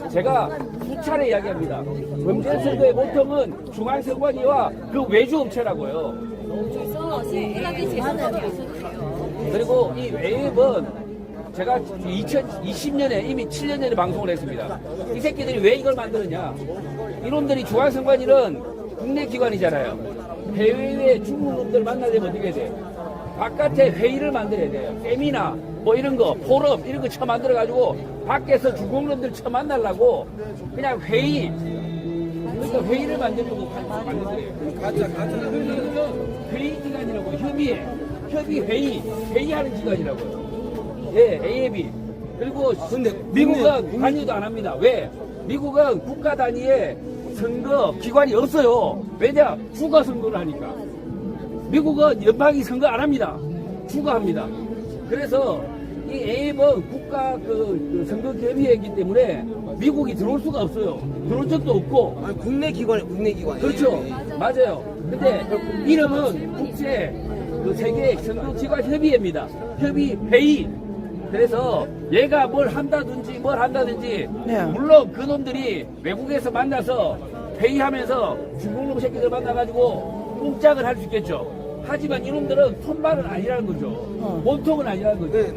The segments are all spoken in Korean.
제가 수차례 이야기합니다. 범죄선거의 보통은 중앙선관위와 그 외주업체라고요. 그래서 생각이 제한을 그리고 이 외입은 제가 2020년에 이미 7년 전에 방송을 했습니다. 이 새끼들이 왜 이걸 만드느냐. 이놈들이 중앙선관위는 국내 기관이잖아요. 해외의 중국놈들 만나려면 어떻게 해야 돼요? 바깥에 회의를 만들어야 돼요. 세미나 뭐 이런 거 포럼 이런 거 처 만들어가지고 밖에서 중국놈들 처 만나려고 그냥 회의, 그러니까 회의를 만들려고 만든 거예요. 회의 기관이라고. 협의 회의하는 기관이라고요. 예, AAB. 그리고 미국은 관여도 안 합니다. 왜? 미국은 국가 단위의 선거 기관이 없어요. 왜냐? 주가 선거를 하니까. 미국은 연방이 선거 안 합니다. 주가 합니다. 그래서 이 AAB은 국가 그 선거 개비이기 때문에 미국이 들어올 수가 없어요. 들어올 적도 없고. 아니, 국내 기관이에요. 그렇죠. 맞아요. 근데 이름은 국제 그 세계 선거기관 협의회입니다. 협의회의. 그래서 얘가 뭘 한다든지 네. 물론 그놈들이 외국에서 만나서 회의하면서 중국놈 새끼들 만나가지고 꽁짝을 할 수 있겠죠. 하지만 이놈들은 손발은 아니라는 거죠. 몸통은 아니라는 거죠. 네,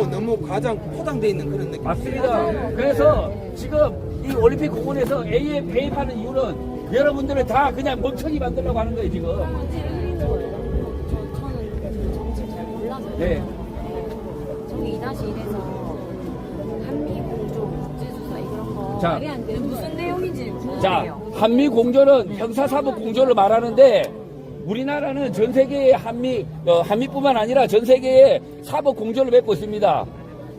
너무 과장 포장돼 있는 그런 느낌. 맞습니다. 그래서 지금 이 올림픽 공원에서 A에 배입하는 이유는 여러분들을 다 그냥 멍청이 만들려고 하는 거예요, 지금. 저는 정치를 잘 몰라서요. 네. 저기 2-1에서 한미공조 국제수사 이런 거 자. 말이 안 되는 무슨 내용인지 자, 궁금해요. 한미 공조는 형사사법 공조를 말하는데 우리나라는 전 세계의 한미뿐만 아니라 전 세계의 사법 공조를 맺고 있습니다.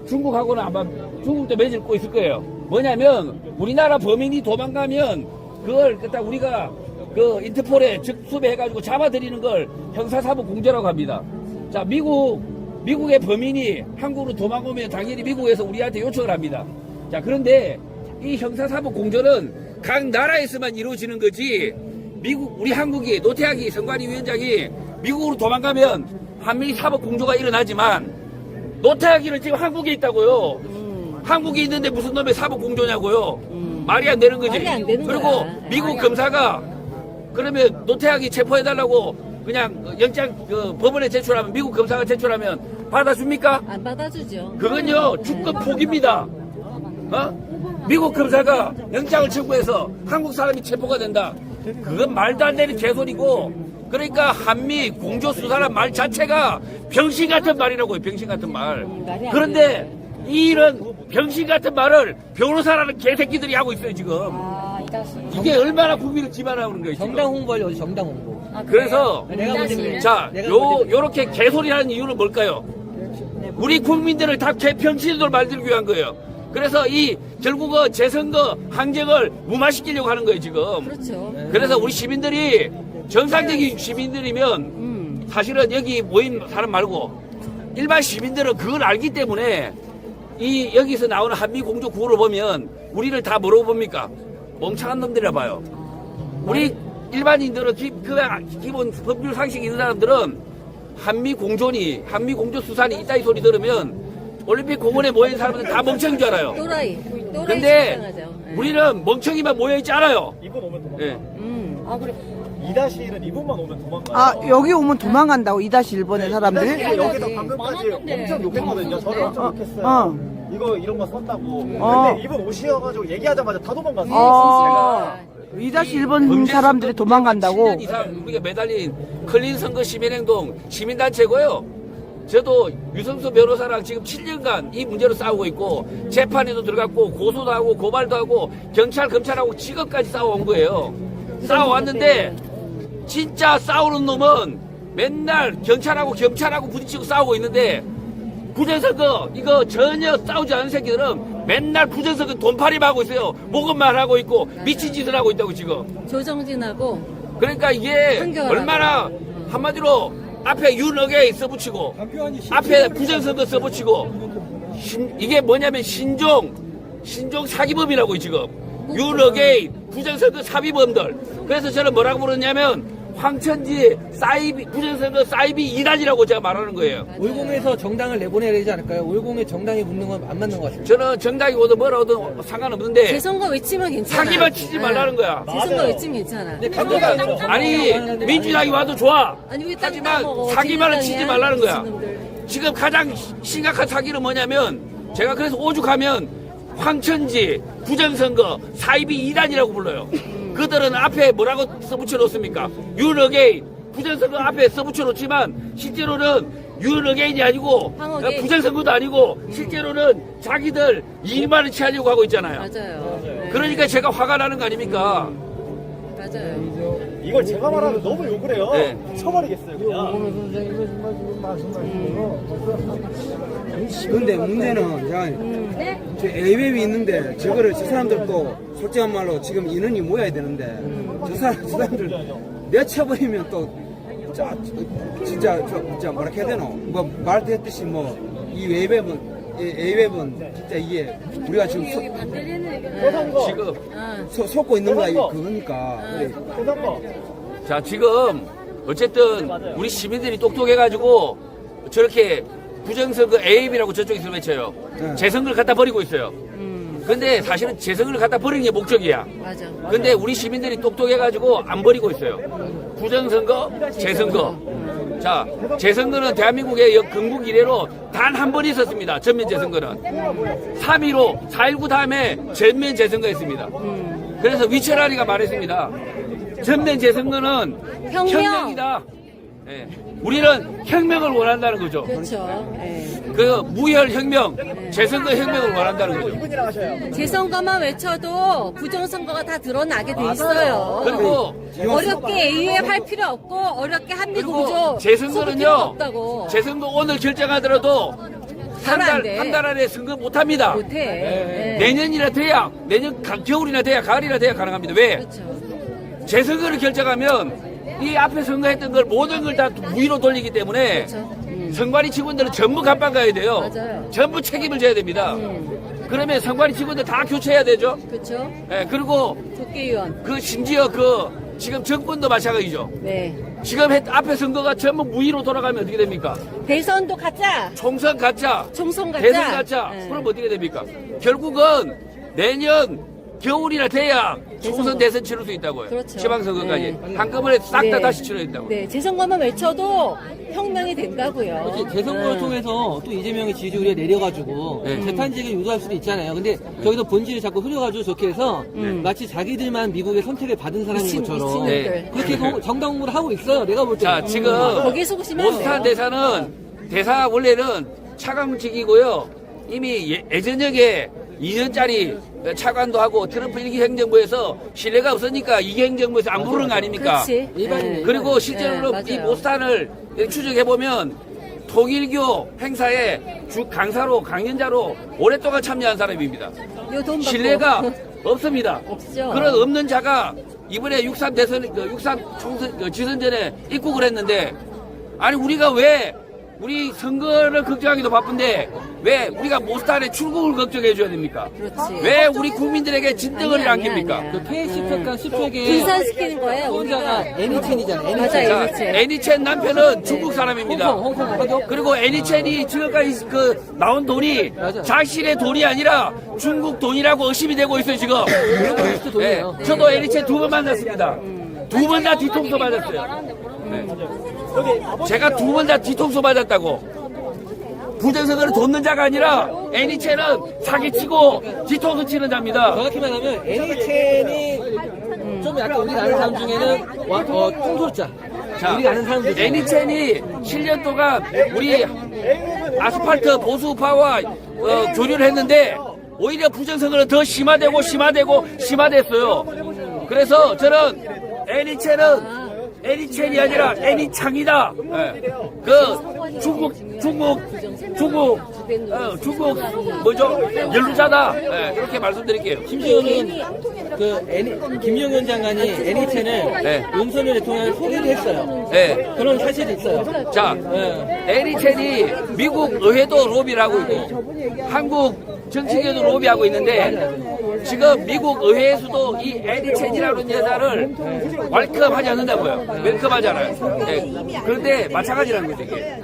중국하고는 아마 중국도 맺고 있을 거예요. 뭐냐면 우리나라 범인이 도망가면 그걸 그딱 우리가 그 인터폴에 즉수배해가지고 잡아들이는 걸 형사사법 공조라고 합니다. 자, 미국의 범인이 한국으로 도망오면 당연히 미국에서 우리한테 요청을 합니다. 자, 그런데 이 형사사법 공조는 각 나라에서만 이루어지는 거지, 우리 한국이, 노태악이 선관위 위원장이 미국으로 도망가면 한미 사법 공조가 일어나지만 노태악이는 지금 한국에 있다고요. 한국에 있는데 무슨 놈의 사법 공조냐고요. 말이 안 되는 거지. 말이 안 되는 그리고 거야. 미국 말이 안 검사가 그러면 노태악이 체포해달라고 그냥 영장 법원에 제출하면, 미국 검사가 제출하면 받아줍니까? 안 받아주죠. 그건요, 주권 포기입니다. 미국 검사가 영장을 청구해서 한국 사람이 체포가 된다. 그건 말도 안 되는 개소리고, 그러니까 한미 공조 수사란 말 자체가 병신 같은 말이라고요, 병신 같은 말. 말이 안 그런데 이런 병신 같은 말을 변호사라는 개새끼들이 하고 있어요, 지금. 아, 2-1. 이게 얼마나 국민을 기만하는 거예요, 지금. 정당 홍보하려고 정당 홍보. 아, 그래서 내가 먼저 그래. 자, 내가 요렇게 개소리하는 이유는 뭘까요? 우리 국민들을 다 개평신들 만들기 위한 거예요. 그래서 결국은 재선거 항쟁을 무마시키려고 하는 거예요, 지금. 그렇죠. 그래서 우리 시민들이 정상적인 시민들이면 사실은 여기 모인 사람 말고 일반 시민들은 그걸 알기 때문에 여기서 나오는 한미 공조 구호를 보면 우리를 다 뭐라고 봅니까? 멍청한 놈들이라 봐요. 우리 일반인들은 기본 법률 상식이 있는 사람들은 한미 공조 수산이 있다 이 소리 들으면 올림픽 공원에 모인 사람들은 다 멍청인 줄 알아요. 또라이 근데 식상하죠. 예. 우리는 멍청이만 모여있지 않아요. 이분 오면 도망가. 예. 아, 그래. 2-1은 이분만 오면 도망가. 아, 여기 오면 도망간다고 2-1번의 사람들? 여기서 방금까지 엄청 욕했거든요. 저를 엄청 욕했어요. 이런 거 썼다고. 어. 근데 이분 오셔가지고 얘기하자마자 다 도망갔어요. 어, 2-1번 사람들이 도망간다고? 7년 이상 우리가 매달린 클린 선거 시민행동 시민단체고요. 저도 유성수 변호사랑 지금 7년간 이 문제로 싸우고 있고 재판에도 들어갔고 고소도 하고 고발도 하고 경찰 검찰하고 지금까지 싸워온 거예요. 싸워왔는데 진짜 싸우는 놈은 맨날 경찰하고 부딪히고 싸우고 있는데 부정선거 이거 전혀 싸우지 않은 새끼들은 맨날 부정선거 돈파림 하고 있어요. 모금만 하고 있고 미친 짓을 하고 있다고 지금. 조정진하고 그러니까 이게 한결하고. 얼마나 한마디로 앞에 윤어게이 써붙이고 앞에 부정선거 써붙이고 이게 뭐냐면 신종 사기범이라고 지금 윤어게이 부정선거 사기범들. 그래서 저는 뭐라고 부르냐면 황천지 사이비 부정선거 사이비 2단이라고 제가 말하는 거예요. 올공에서 정당을 내보내야 되지 않을까요? 올공에 정당이 묻는 건 안 맞는 것 같습니다. 저는 정당이 오든 뭐라 오든 상관없는데 재선거 외치면 괜찮아. 사기만 치지 말라는 거야. 재선거 외치면 괜찮아. 아니 민주당이 와도 좋아. 아니 왜 땅 하지만 따먹어? 사기만은 진당이야? 치지 말라는 거야. 미친놈들. 지금 가장 심각한 사기는 뭐냐면 제가 그래서 오죽하면 황천지 부정선거 사이비 2단이라고 불러요. 그들은 앞에 뭐라고 써붙여 놓습니까? 윤어게인 부정선거 앞에 써붙여 놓지만 실제로는 윤어게인이 아니고 황어게인. 부정선거도 아니고 실제로는 자기들 일만을 취하려고 하고 있잖아요. 맞아요. 네. 그러니까 제가 화가 나는 거 아닙니까? 맞아요. 이걸 제가 말하면 너무 욕을 해요. 네. 쳐버리겠어요, 그냥. 근데 문제는 저 A웹이 있는데 저거를 저 사람들도 솔직한 말로 지금 인원이 모여야 되는데 저 사람들 내쳐버리면 또 진짜 뭐라 해야 되노? 뭐 말했듯이 뭐 이 A웹은 진짜 이게 우리가 지금 지금 속고 있는 거야 그거니까. 자 지금 어쨌든 우리 시민들이 똑똑해가지고 저렇게 부정선거 A입이라고 저쪽에서 외쳐요. 네. 재선거를 갖다 버리고 있어요. 근데 사실은 재선거를 갖다 버리는 게 목적이야. 맞아. 근데 우리 시민들이 똑똑해가지고 안 버리고 있어요. 부정선거, 재선거. 자, 재선거는 대한민국의 건국 이래로 단 한 번 있었습니다. 전면 재선거는. 3.15, 4.19 다음에 전면 재선거였습니다. 그래서 위철하리가 말했습니다. 전면 재선거는 혁명. 혁명이다. 예. 우리는 혁명을 원한다는 거죠. 그렇죠. 네. 그 무혈 혁명, 재선거 혁명을 원한다는 거죠. 재선거만 외쳐도 부정선거가 다 드러나게 돼 있어요. 그리고 어렵게 AUF 할 필요 없고 어렵게 한미구조 그리고 속 필요가 재선거는요. 없다고. 재선거 오늘 결정하더라도 잘안 돼. 한 달 안에 선거 못 합니다. 못해. 네. 내년이나 돼야 내년 겨울이나 돼야 가을이나 돼야 가능합니다. 왜? 그렇죠. 재선거를 결정하면 이 앞에 선거했던 걸 모든 걸 다 무위로 돌리기 때문에 그렇죠. 선관위 직원들은 전부 감방 가야 돼요. 맞아요. 전부 책임을 져야 됩니다. 그러면 선관위 직원들 다 교체해야 되죠. 그렇죠. 예, 그리고 국회의원. 그 심지어 그 지금 정권도 마찬가지죠. 네. 지금 앞에 선거가 전부 무위로 돌아가면 어떻게 됩니까? 대선도 가짜. 총선 가짜, 총선 가짜. 대선 가짜. 네. 그럼 어떻게 됩니까? 결국은 내년 겨울이나 돼야 총선 대선 치를 수 있다고요. 그렇죠. 지방선거까지 네. 한꺼번에 싹 다 네. 다시 치러야 된다고요. 네. 재선거만 외쳐도 혁명이 된다고요. 특히 재선거를 통해서 또 이재명의 지지율이 내려가지고 네. 재탄직을 유도할 수도 있잖아요. 근데 저기서 본질을 자꾸 흐려가지고 좋게 해서 마치 자기들만 미국의 선택을 받은 사람인 것처럼 미친놈들. 네. 그렇게 정당 홍보를 하고 있어요. 내가 볼 때. 자, 지금 거기에 속으시면 안 모스탄 돼요. 대사 원래는 차관직이고요. 이미 예전역에 2년짜리 차관도 하고 트럼프 1기 행정부에서 신뢰가 없으니까 2기 행정부에서 안 부르는 거 아닙니까? 그렇지. 일반인이에요. 그리고 실제로 네, 이 맞아요. 모스탄을 추적해보면 통일교 행사에 주 강사로 강연자로 오랫동안 참여한 사람입니다. 이거 돈 받고. 신뢰가 없습니다. 없죠. 그런 없는 자가 이번에 6.3 대선, 6.3 총선, 지선전에 입국을 했는데, 아니, 우리가 왜, 우리 선거를 걱정하기도 바쁜데, 왜 우리가 모스탄의 출국을 걱정해줘야 됩니까? 그렇지. 왜 우리 국민들에게 진덩어리를 아니야, 안깁니까? 아니야. 그 폐식특간 수표계 분산시키는 거예요. 혼자가 우리가. 애니첸이잖아요. 맞아, 자, 애니첸. 애니첸 남편은 중국 사람입니다. 홍콩. 그리고 애니첸이 지금까지 그 나온 돈이 맞아. 자신의 돈이 아니라 중국 돈이라고 의심이 되고 있어요, 지금. 진짜 돈이에요. 네, 저도 애니첸 2번 만났습니다. 2번 다 뒤통수 맞았어요. 네. 제가 2번 다 뒤통수 맞았다고. 부정선거를 돕는 자가 아니라 애니첸은 사기치고 뒤통수 치는 자입니다. 정확히 말하면 애니첸이 좀 약간 우리가 아는 사람 중에는 뚱솔자. 자, 우리가 아는 사람들 중에. 애니첸이 7년 동안 우리 아스팔트 보수파와 교류를 했는데 오히려 부정선거는 더 심화됐어요. 그래서 저는 애니첸이 아니라 애니창이다. 예. 그 중국 뭐죠? 연루자다. 예, 그렇게 말씀드릴게요. 심지어는 김용현 장관이 애니첸을 네. 윤석열 대통령을 소개를 했어요. 예. 그런 사실이 있어요. 자, 애니첸이 미국 의회도 로비를 하고 있고 한국 정치계도 로비하고 있는데 지금 미국 의회에서도 이 에디 첸이라는 여자를 웰컴하지 않는다고요. 웰컴하잖아요. 네. 그런데 마찬가지라는 거죠, 이게.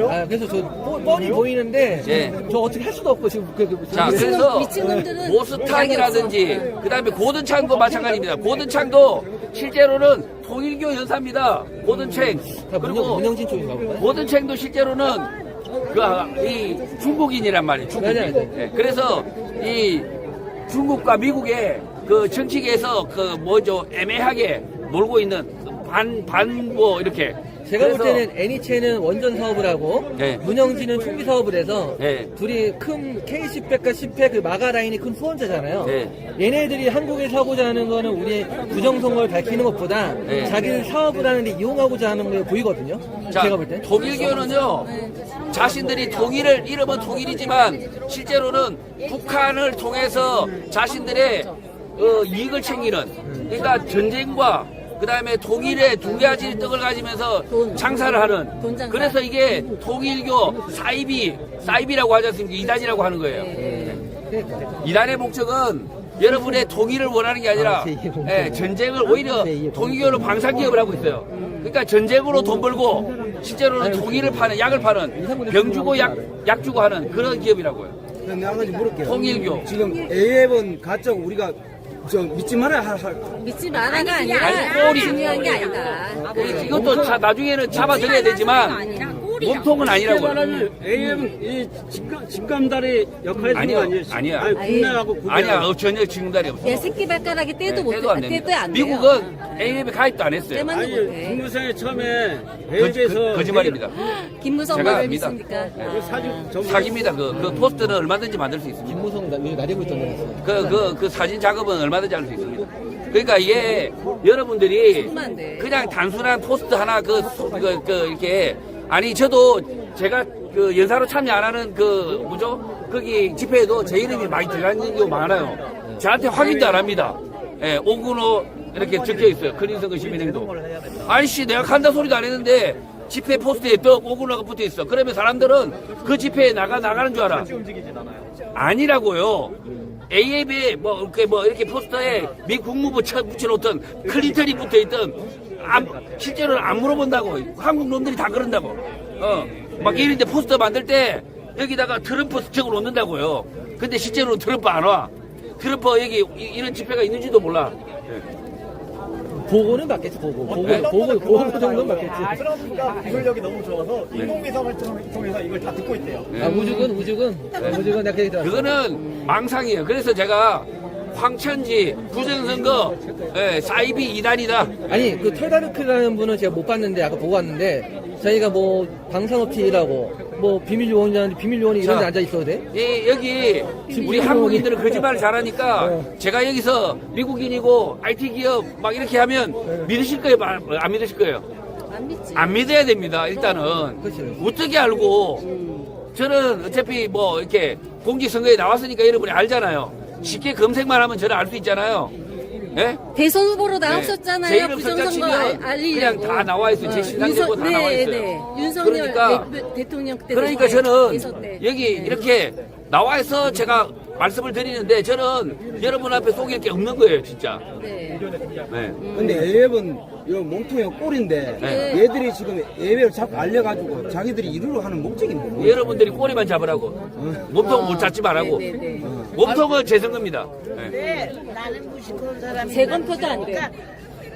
아, 그래서 저 뻔히 보이는데 예. 저 어떻게 할 수도 없고 지금 자, 그래서 미친놈들은 모스탕이라든지 그다음에 고든창도 마찬가지입니다. 고든창도 실제로는 통일교 연사입니다. 고든창. 그리고 문영진 쪽인가 볼까요? 고든창도 실제로는 이 중국인이란 말이에요. 중국인. 맞아요. 예, 그래서 이 중국과 미국의 그 정치계에서 그 뭐죠 애매하게 놀고 있는 반 뭐 이렇게. 제가 볼 그래서 때는 애니체는 원전 사업을 하고 네. 문영진은 총기 사업을 해서 네. 둘이 큰 K10백과 10회 그 마가 라인이 큰 후원자잖아요. 네. 얘네들이 한국에서 하고자 하는 거는 우리의 부정선거를 밝히는 것보다 네. 자기들 사업을 하는데 이용하고자 하는 게 보이거든요. 자, 제가 볼 때. 독일교는요, 자신들이 통일을, 이름은 통일이지만, 실제로는 북한을 통해서 자신들의 이익을 챙기는, 그러니까 전쟁과 그 다음에 통일의 두 가지 떡을 가지면서 장사를 하는, 장사. 그래서 이게 통일교 사이비라고 하지 않습니까? 이단이라고 하는 거예요. 이단의 목적은 여러분의 통일을 원하는 게 아니라 전쟁을 오히려 통일교로 방산기업을 하고 있어요. 그러니까 전쟁으로 돈 벌고 실제로는 통일을 파는 약을 파는 병 주고 약 주고 하는 그런 기업이라고요. 내가 한 가지 물을게요. 통일교. 지금 AF은 가짜 우리가 저 믿지 말아야 할. 믿지 마라가 아니라 아니, 꼬리. 중요한 게 아니다. 이것도 나중에는 잡아들여야 되지만 몸통은 아니라고요. AM 이 직감달의 역할을 해주는 거 아니에요? 아니야. 아니, 국내하고 아니야. 전혀 지금달이 없어. 내 새끼 발가락이 떼도 못 떼도 안 떼도 됩니다. 안 돼요. 미국은 AM에 가입도 안 했어요. 떼만 아니 못해. 국무성에 처음에 AF에서 거짓말입니다. 김무성 제가 말을 압니다. 믿습니까? 사기입니다. 그 포스트는 얼마든지 만들 수 있습니다. 김무성 요즘 나대고 있던데. 그 사진 작업은 얼마든지 할 수 있습니다. 그러니까 이게 여러분들이 죽으면 안 돼. 그냥 단순한 포스트 하나 이렇게 아니 저도 제가 그 연사로 참여 안 하는 그 뭐죠? 거기 집회에도 제 이름이 많이 들어가는 경우 많아요. 저한테 확인도 안 합니다. 예, 오군호 이렇게 적혀 있어요. 클린선거 시민행동. 아이씨 내가 간다 소리도 안 했는데 집회 포스트에 또 오군호가 붙어 있어. 그러면 사람들은 그 집회에 나가는 줄 알아. 아니라고요. AF에 이렇게 포스터에 미 국무부 붙여놓던 클린턴이 붙어있던 실제로는 안 물어본다고. 한국 놈들이 다 그런다고. 막 이런데 포스터 만들 때 여기다가 트럼프 적어 놓는다고요. 근데 실제로는 트럼프 안 와. 트럼프 여기 이런 집회가 있는지도 몰라. 보고는 받겠지, 보고 네? 보고 정도는 받겠지. 그러니까 기술력이 너무 좋아서 인공위성을 통해서 이걸 다 듣고 있대요. 아, 우주군 내가 그 얘기 들었어. 그거는 망상이에요. 그래서 제가 황천지 부정선거 사이비 2단이다. 아니 그 털다르크라는 분은 제가 못 봤는데 아까 보고 왔는데 저희가 뭐 방산업체라고 뭐 비밀요원이라는데 비밀요원이 이런 데 자, 앉아 있어도 돼? 여기 우리 한국인들은 거짓말을 잘하니까 제가 여기서 미국인이고 IT 기업 막 이렇게 하면 믿으실 거예요? 안 믿으실 거예요? 안 믿지. 안 믿어야 됩니다. 일단은 그치. 어떻게 알고 저는 어차피 뭐 이렇게 공직선거에 나왔으니까 여러분이 알잖아요. 쉽게 검색만 하면 저는 알 수 있잖아요. 예? 대선 후보로 제 나오셨잖아요. 이름 부정선거 설정치면 알리려고. 그냥 다 나와 있어요. 제 신상정보 다 나와 있어요. 네. 윤석열 그러니까 대통령 때 그러니까 대선 저는 때. 여기 이렇게 나와 있어 제가 말씀을 드리는데 저는 여러분 앞에 속일 게 없는 거예요, 진짜. 네. 네. 근데 AF은 요 몸통이 꼴인데 네. 얘들이 지금 AF를 자꾸 알려가지고 자기들이 이루려 하는 목적인데. 여러분들이 꼬리만 잡으라고 몸통 못 잡지 말라고 네, 네, 네. 몸통은 제 선거입니다. 네. 네, 나는 무식한 사람이 재검표도 안 돼.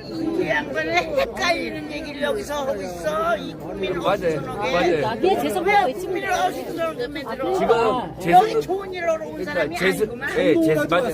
이 양반은 헷갈리는 얘기를 여기서 하고 있어. 이 국민을 맞아요. 어수선하게. 맞아요. 네, 재선거가 왜 국민을 어수선하게 만들어? 지금 여기 좋은 일 하러 온 사람이 제스 아니구만. 예, 제스 맞아요.